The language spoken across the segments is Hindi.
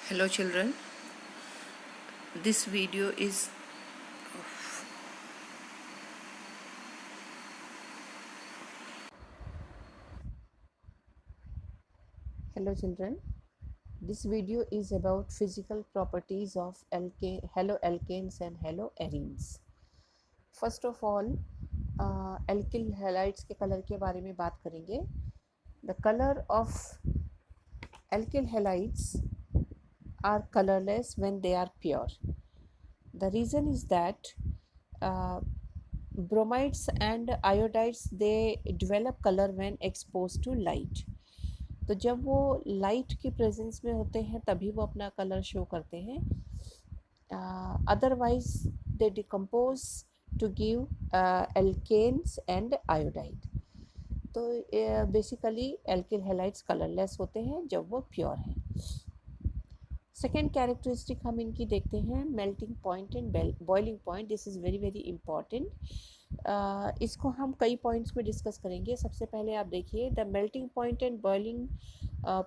Hello children, this video is Hello children, this video is about physical properties of haloalkanes and haloarenes. First of all, alkyl halides के कलर के बारे में बात करेंगे. The color of alkyl halides are colorless when they are pure. The reason is that uh, bromides and iodides they develop color when exposed to light. तो जब वो लाइट की प्रेजेंस में होते हैं तभी वो अपना कलर शो करते हैं. Otherwise they decompose to give alkenes and iodide. तो बेसिकली एल्किल हैलाइड्स कलरलेस होते हैं जब वो प्योर हैं. सेकेंड कैरेक्टरिस्टिक हम इनकी देखते हैं, melting point and boiling point. This is very very important. इसको हम कई पॉइंट्स में डिस्कस करेंगे. सबसे पहले आप देखिए, the melting point and boiling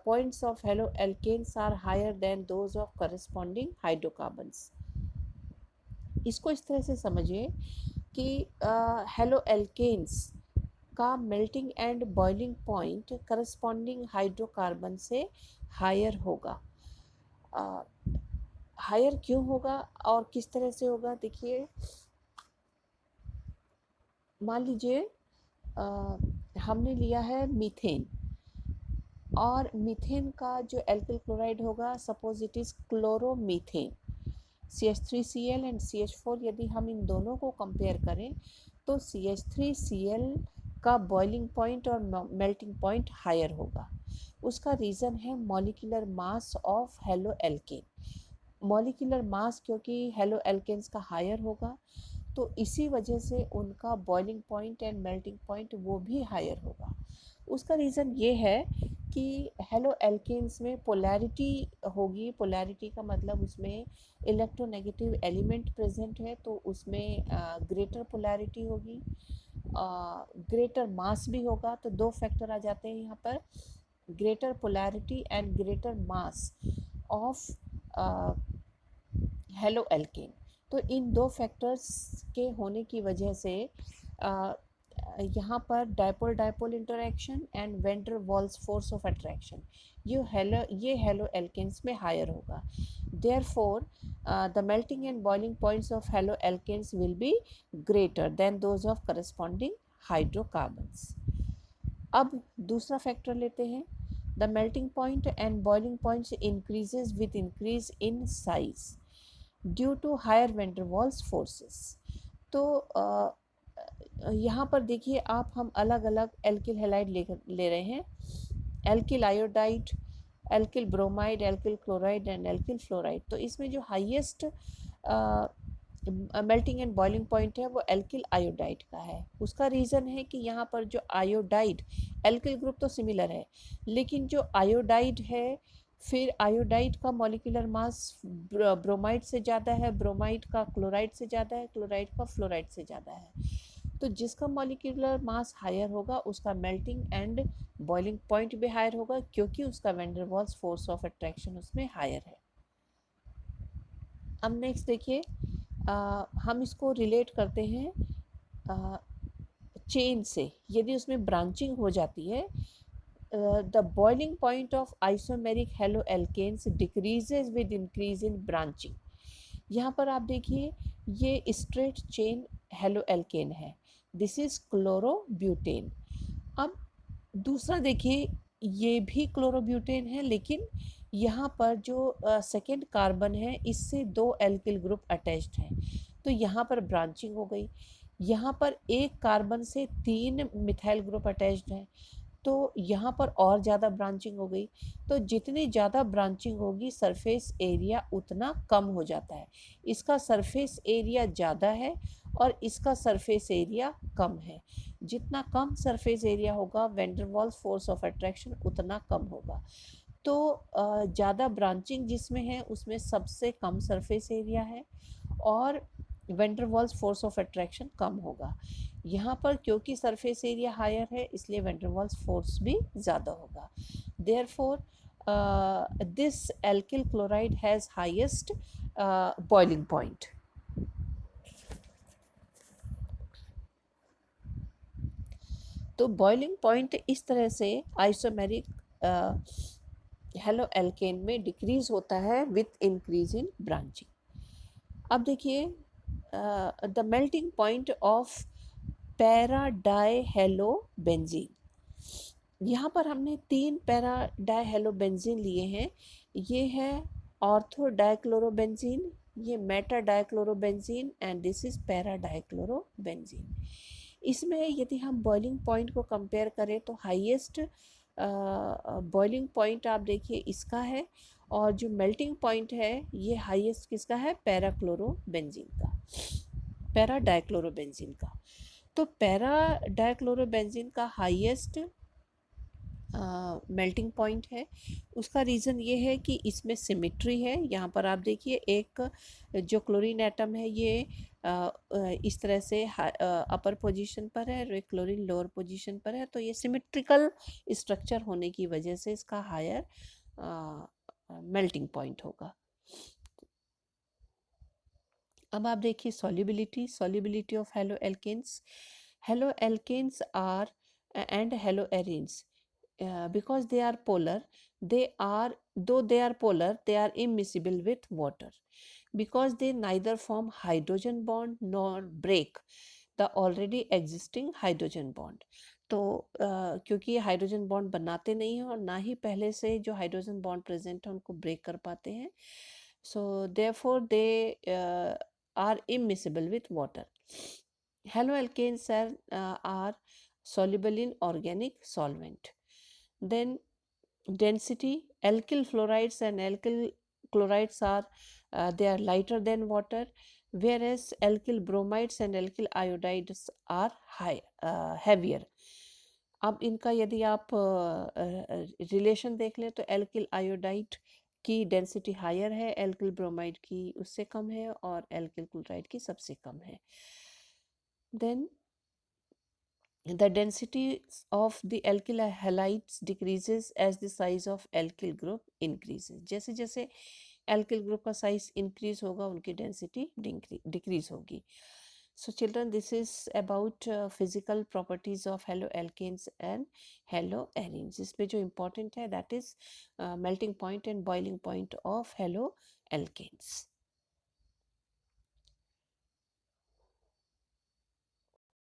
points of halo alkanes are higher than those of corresponding hydrocarbons. इसको इस तरह से समझिए कि हेलो एल्केन्स का melting and boiling point corresponding hydrocarbon से हायर होगा. हायर क्यों होगा और किस तरह से होगा? देखिए, मान लीजिए हमने लिया है मीथेन, और मीथेन का जो एल्किल क्लोराइड होगा, suppose it is chloromethane, CH3Cl and CH4. यदि हम इन दोनों को कंपेयर करें तो CH3Cl का बॉइलिंग पॉइंट और मेल्टिंग पॉइंट हायर होगा. उसका रीज़न है molecular mass of halo alkane. Molecular mass क्योंकि हेलो एल्केन्स का हायर होगा तो इसी वजह से उनका boiling point and melting point वो भी हायर होगा. उसका रीज़न ये है कि हेलो एल्केन्स में पोलैरिटी होगी. पोलैरिटी का मतलब उसमें इलेक्ट्रोनेगेटिव एलिमेंट प्रेजेंट है तो उसमें ग्रेटर पोलैरिटी होगी, ग्रेटर मास भी होगा. तो दो फैक्टर आ जाते हैं यहाँ पर, greater polarity and greater mass of halo alkane. तो इन दो फैक्टर्स के होने की वजह से यहाँ पर dipole dipole interaction and van der Waals force of attraction ये हेलो एल्केन्स में हायर होगा. Therefore the melting and boiling points of halo alkanes will be greater than those of corresponding hydrocarbons. अब दूसरा फैक्टर लेते हैं, the melting point and boiling points increases with increase in size due to higher van der Waals forces. तो यहाँ पर देखिए आप, हम अलग अलग एल्किल हैलाइड ले रहे हैं, alkyl iodide, alkyl bromide, alkyl chloride and alkyl fluoride. तो इसमें जो highest melting and boiling point है वो एल्किल आयोडाइड का है. उसका रीज़न है कि यहाँ पर जो आयोडाइड, एल्किल ग्रुप तो सिमिलर है लेकिन जो आयोडाइड है, फिर आयोडाइड का मॉलिक्यूलर मास ब्रोमाइड से ज़्यादा है, ब्रोमाइड का क्लोराइड से ज़्यादा है, क्लोराइड का फ्लोराइड से ज़्यादा है. तो जिसका मॉलिक्यूलर मास हायर होगा उसका मेल्टिंग एंड बॉइलिंग पॉइंट भी हायर होगा क्योंकि उसका vendor Waals force of attraction उसमें हायर है. अब नेक्स्ट देखिए, हम इसको रिलेट करते हैं चेन से. यदि उसमें ब्रांचिंग हो जाती है, the boiling point of isomeric haloalkanes decreases with increase in branching. यहाँ पर आप देखिए ये स्ट्रेट चेन हेलोएल्केन है, दिस इज क्लोरोब्यूटेन. अब दूसरा देखिए, ये भी क्लोरोब्यूटेन है लेकिन यहाँ पर जो सेकेंड कार्बन है इससे दो एल्किल ग्रुप अटैच्ड हैं तो यहाँ पर ब्रांचिंग हो गई. यहाँ पर एक कार्बन से 3 मिथाइल ग्रुप अटैच्ड हैं तो यहाँ पर और ज़्यादा ब्रांचिंग हो गई. तो जितनी ज़्यादा ब्रांचिंग होगी सरफेस एरिया उतना कम हो जाता है. इसका सरफेस एरिया ज़्यादा है और इसका सरफेस एरिया कम है. जितना कम सरफेस एरिया होगा vendor Waals force of attraction उतना कम होगा. तो ज़्यादा ब्रांचिंग जिसमें है उसमें सबसे कम सरफेस एरिया है और van der Waals force of attraction कम होगा. यहाँ पर क्योंकि सरफेस एरिया हायर है इसलिए वेंडर वॉल्स फोर्स भी ज़्यादा होगा. Therefore this alkyl chloride has highest boiling point. तो बॉइलिंग पॉइंट इस तरह से आइसोमेरिक हेलो एल्केन में डिक्रीज होता है विथ इंक्रीज इन ब्रांचिंग। अब देखिए the melting point of para die hello benzene. यहाँ पर हमने 3 पैरा डाई हेलो बेंजीन लिए हैं। ये है ऑर्थो डाइक्लोरोबेंजीन, ये Meta dichlorobenzene and this is para dichlorobenzene. इसमें यदि हम बॉइलिंग पॉइंट को कंपेयर करें तो हाईएस्ट बॉइलिंग पॉइंट आप देखिए इसका है, और जो मेल्टिंग पॉइंट है ये हाईएस्ट किसका है, पैराक्लोरोबेंजीन का, पैरा डाइक्लोरोबेंजीन का। तो पैरा डाइक्लोरोबेंजीन का हाईएस्ट मेल्टिंग पॉइंट है। उसका रीज़न ये है कि इसमें सिमिट्री है। यहाँ पर आप देखिए एक जो क्लोरीन एटम है ये इस तरह से अपर पोजीशन पर है और एक क्लोरीन लोअर पोजीशन पर है, तो ये सिमेट्रिकल स्ट्रक्चर होने की वजह से इसका हायर मेल्टिंग पॉइंट होगा। अब आप देखिए solubility of halo alkanes. Halo alkanes are and halo arenes because they are polar, though they are polar, they are immiscible with water because they neither form hydrogen bond nor break the already existing hydrogen bond. तो क्योंकि ये हाइड्रोजन बॉन्ड बनाते नहीं हैं और ना ही पहले से जो हाइड्रोजन बॉन्ड प्रेजेंट है उनको ब्रेक कर पाते हैं, so therefore they are immiscible with water. Haloalkanes are soluble in organic solvent. Then density, alkyl fluorides and alkyl chlorides are they are lighter than water, whereas alkyl bromides and alkyl iodides are heavier. अब इनका यदि आप रिलेशन देख लें तो एल्किल आयोडाइड की डेंसिटी हायर है, एल्किल ब्रोमाइड की उससे कम है और एल्किल क्लोराइड की सबसे कम है। Then the density of the alkyl halides decreases as the size of alkyl group increases. जैसे जैसे alkyl group का size increase होगा उनकी density decrease होगी. So children, this is about physical properties of haloalkanes and haloarenes. इसमें जो important है that is melting point and boiling point of haloalkanes.